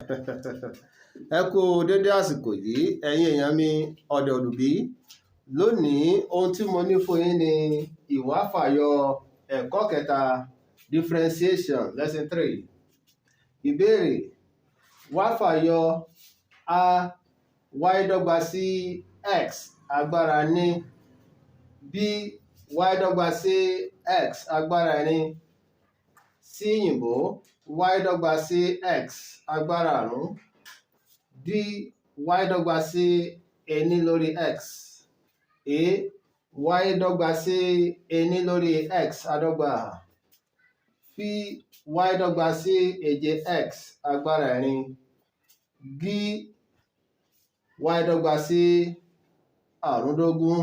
Ẹ kú dédé àsìkò yìí ẹ̀yin èèyàn mi ọ̀dẹ̀ òdùbí. Lónìí ohun tí mo ní fún yín ni ìwáfàyọ ẹ̀kọ́ kẹta differentiation lesson 3. Ìbéèrè: wáfàyọ a y dọ́gba sí x agbára ní b y dọ́gba sí x agbára ní c yìnbó y dọ́gba sí x agbára àrún d y dọ́gba sí ení lórí x a y dọ́gba sí ení lórí x adọ́gba f y dọ́gba sí èje x agbára ẹ̀rin d y dọ́gba sí àrúndógún.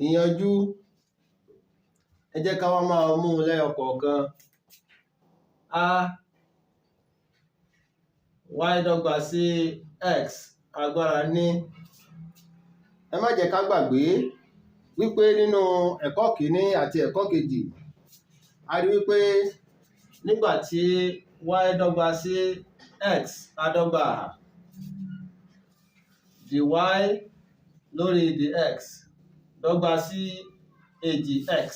Ìyànjú: ẹ jẹ́ ká wá máa mú un lẹ́yọ kọ̀ọ̀kan. A y dọ́gba sí x agbára ní. Ẹ má jẹ́ ká gbàgbé wípé nínú ẹ̀kọ́ kìíní àti ẹ̀kọ́ kejì a rí wípé nígbà tí y dọ́gba sí x adọ́gba dy lórí dx dọ́gba sí èjì x.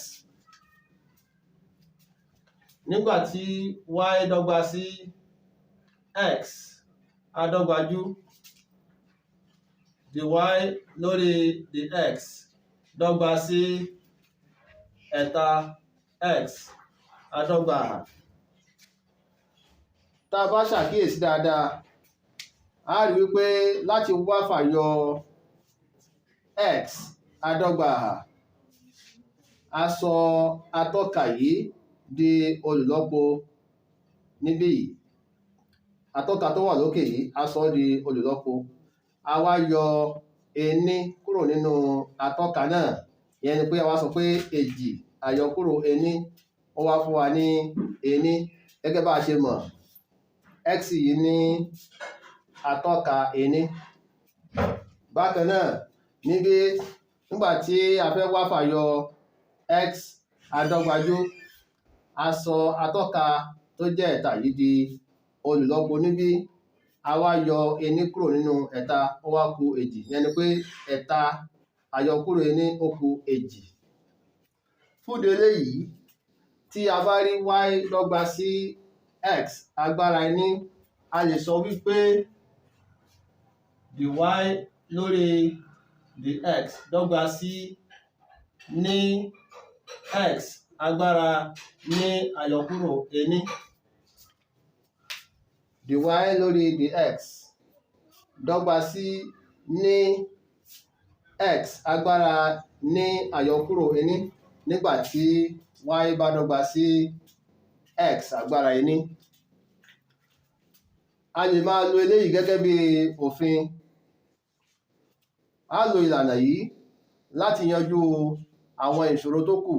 Nígbà tí y dọ́gba sí x adọ́gbajú dy lórí dx dọ́gba sí ẹ̀ta x adọ́gba. Tá a bá ṣàkíyèsí dáadáa a rí wípé láti wá fàyọ x adọ́gba a sọ atọ́ka yìí di olùlọ́po níbí yìí. Atọ́ka tó wà lókè yìí a sọ di olùlọ́po. A wá yọ ení kúrò nínú atọ́ka náà. Ìyẹn ni pé a wá sọ pé èjì àyọkúrò ení ó wá fún wa ní ení. Gẹ́gẹ́ bá a ṣe mọ̀ x yìí ní atọ́ka ení. Bákan náà níbí nígbà tí a fẹ́ wá fàyọ x adọ́gbajú a sọ atọ́ka tó jẹ́ ẹ̀ta yìí di olùlọ́po níbí. A wá yọ ení kúrò nínú ẹ̀ta ó wá kù èjì. Ìyẹn ni pé ẹ̀ta àyọkúrò ení ó kù èjì. Fún ìdí eléyìí tí a bá rí y dọ́gba sí x agbára ení a lè sọ wípé dy lórí dx dọ́gba sí ní x agbára ní àyọkúrò ení. Dy lórí dx dọ́gba sí ní x agbára ní àyọkúrò ení nígbà tí y bá dọ́gba sí x agbára ení. A lè máa lo eléyìí gẹ́gẹ́ bí òfin. A lo ìlànà yìí láti yanjú àwọn ìṣòro tó kù.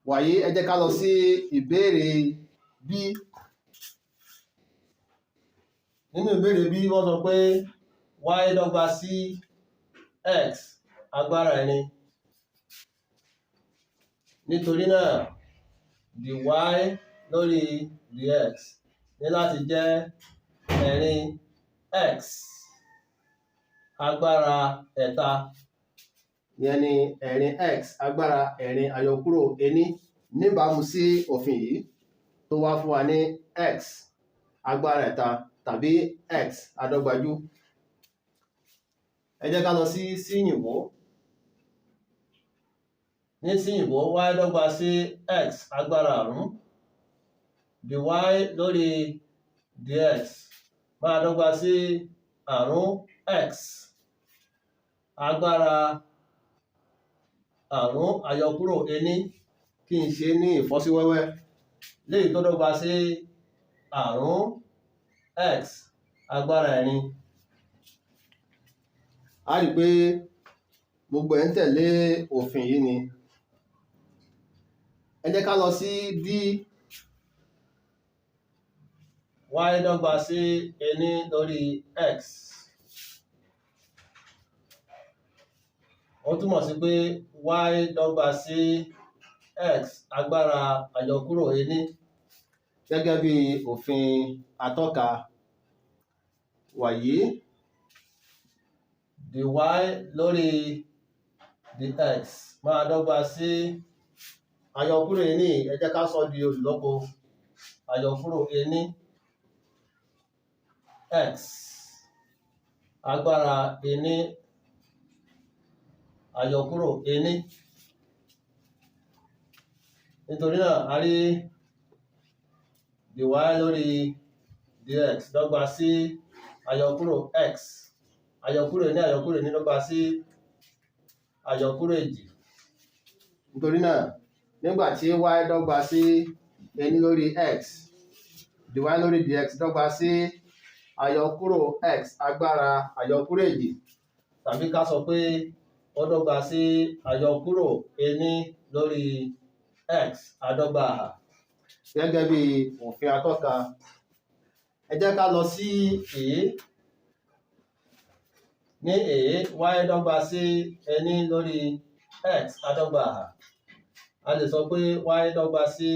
Wàyí ẹ jẹ́ ká lọ sí ìbéèrè b. Nínú ìbéèrè b wọ́n sọ pé y dọ́gba sí x agbára ẹni. Nítorí náà dy lórí dx ní láti jẹ́ ẹ̀rin x agbára ẹ̀ta. Ìyẹn ni ẹ̀rin x agbára ẹ̀rin àyọkúrò ení níbàámu sí òfin yìí tó wá fún wa ní x agbára ẹ̀ta tàbí x adọ́gbajú. Ẹ jẹ́ ká lọ sí c yìnbó. Ní c yìnbó y dọ́gba sí x agbára àrún dy lórí dx máa dọ́gba sí àrún x agbára àrún àyọkúrò ení kí n ṣe ní ìfọ́síwẹ́wẹ́ léyìí tó dọ́gba sí àrún x agbára ẹ̀rin. A rí pé gbogbo ẹ̀ ń tẹ̀lé òfin yìí ni. Ẹ jẹ́ ká lọ sí d. Y dọ́gba sí ení lórí x. Ó túmọ̀ sí pé y dọ́gba sí x agbára àyọkúrò ení. gẹ́gẹ́ bí òfin atọ́ka wàyí dy lórí dx máa dọ́gba sí àyọkúrò ení, ẹ jẹ́ ká sọ di olùlọ́po àyọkúrò ení x agbára ení àyọkúrò ení. Nítorí náà a rí dy lórí dx dọ́gba sí àyọkúrò x àyọkúrò ení àyọkúrò ení dọ́gba sí àyọkúrò èjì. Nítorí náà nígbà tí y dọ́gba sí ení lórí x, dy lórí dx dọ́gba sí àyọkúrò x agbára àyọkúrò èjì, tàbí ká sọ pé ó dọ́gba sí àyọkúrò ení lórí x àdọ́gba àhà gẹ́gẹ́ bí òfin atọ́ka. Ẹ jẹ́ ká lọ sí èé. Ní èé, y dọ́gba sí ení lórí x àdọ́gba àhà. A lè sọ pé y dọ́gba sí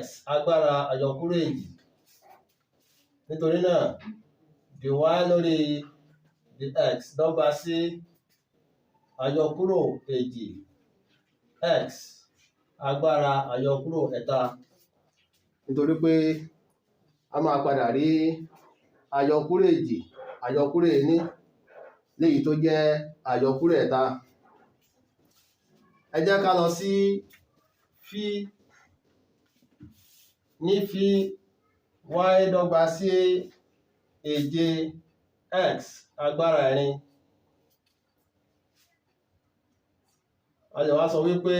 x agbára àyọkúrò èjì. Nítorí náà dy lórí dx dọ́gba sí àyọkúrò èjì x agbára àyọkúrò ẹ̀ta. Nítorí pé a máa padà rí àyọkúrò èjì àyọkúrò ení léyìí tó jẹ́ àyọkúrò ẹ̀ta. Ẹ jẹ́ ká lọ sí fí. Ní fí y dọ́gba sí èje x agbára ẹ̀rin. A lè wá sọ wípé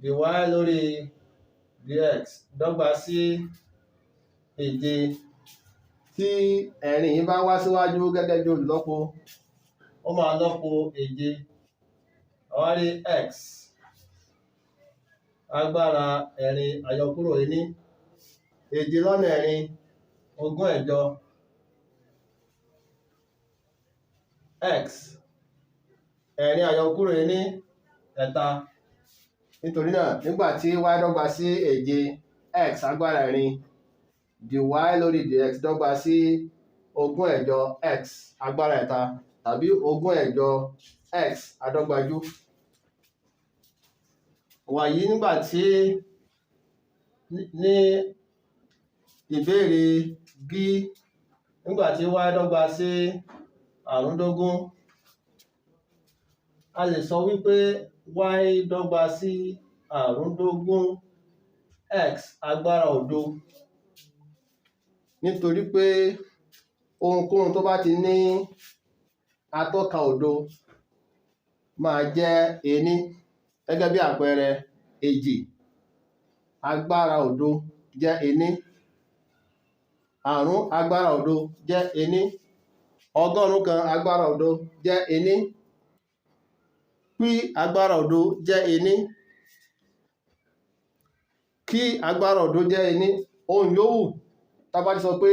dy lórí dx dọ́gba sí èje. Tí ẹ̀rin yìí bá wá síwájú gẹ́gẹ́ bí olùlọ́po, ó máa lọ́po èje. A wá rí x agbára ẹ̀rin àyọkúrò ení. Èje lọ́nà ẹ̀rin ogún ẹ̀jọ x ẹ̀rin àyọkúrò ení ẹ̀ta. Nítorí náà nígbà tí y dọ́gba sí èje x agbára ẹ̀rin, dy lórí dx dọ́gba sí ogún ẹ̀jọ x agbára ẹ̀ta tàbí ogún ẹ̀jọ x àdọ́gbájú. Wàyí nígbà tí ní ìbéèrè b, nígbà tí y dọ́gba sí àrúndógún, a lè sọ wípé y dọ́gba sí àrúndógún x agbára òdo. Nítorí pé ohunkóhun tó bá ti ní atọ́ka òdo máa jẹ́ ení. Gẹ́gẹ́ bí àpẹẹrẹ èjì agbára òdo jẹ́ ení, àrún agbára òdo jẹ́ ení, ọgọ́rùn kan agbára òdo jẹ́ ení, pí agbára òdo jẹ́ ení, kí agbára òdo jẹ́ ení. Ohun yòówù tá bá ti sọ pé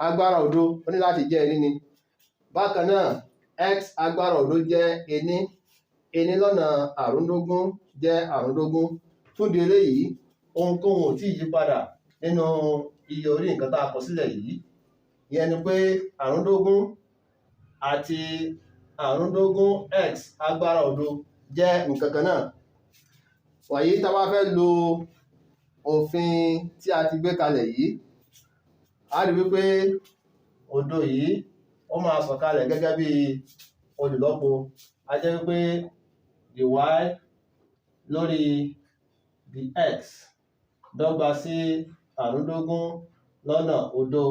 agbára òdo ó ní láti jẹ́ ení ni. Bákan náà x agbára òdo jẹ́ ení. Ení lọ́nà àrúndógún jẹ́ àrúndógún. Fún ìdí eléyìí ohunkóhun ò tí yí padà nínú iye orí nǹkan tá a kọ sílẹ̀ yìí. Ìyẹn ni pé àrúndógún àti àrúndógún x agbára òdo jẹ́ nǹkan kan náà. Wàyí tá bá fẹ́ lo òfin tí a ti gbé kalẹ̀ yìí, a rí wípé òdo yìí ó máa sọ̀kalẹ̀ gẹ́gẹ́ bí olùlọ́po. A jẹ́ wípé dy lórí dx dọ́gba sí àrúndógún lọ́nà òdo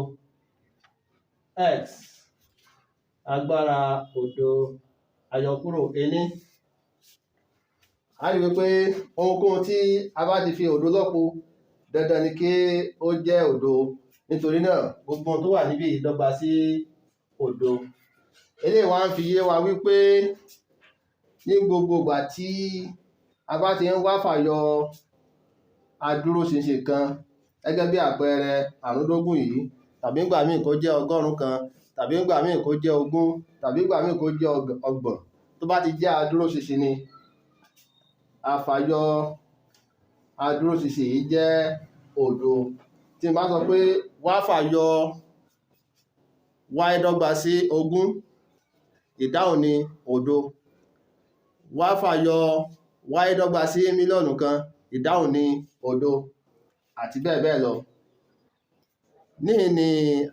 x agbára òdo àyọkúrò ení. A rí wípé ohunkóhun tí a bá ti fi òdo lọ́po dandan ni kí ó jẹ́ òdo. Nítorí náà gbogbo ohun tó wà níbí dọ́gba sí òdo. Eléyìí wá ń fi yé wa wípé ní gbogbo ìgbà tí a bá ti ń wá fàyọ adúróṣinṣin kan, gẹ́gẹ́ bí àpẹẹrẹ àrúndógún yìí, tàbí ìgbà míì kó jẹ́ ọgọ́rùn kan, tàbí ìgbà míì kó jẹ́ ogún, tàbí ìgbà míì kó jẹ́ ọgbọ̀n, tó bá ti jẹ́ adúróṣinṣin ni, àfàyọ adúróṣinṣin yìí jẹ́ òdo. Tí n bá sọ pé wá fàyọ y dọ́gba sí 20, ìdáhùn ni òdo. Wá fàyọ y dọ́gba sí mílíọ̀nù kan, ìdáhùn ni òdo, àti bẹ́ẹ̀ bẹ́ẹ̀ lọ. Níhìn ni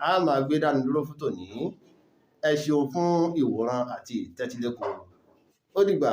a máa gbé dánu dúró fún tòní. Ẹ ṣeun fún ìwòran àti ìtẹ́tíléko. Ó dìgbà.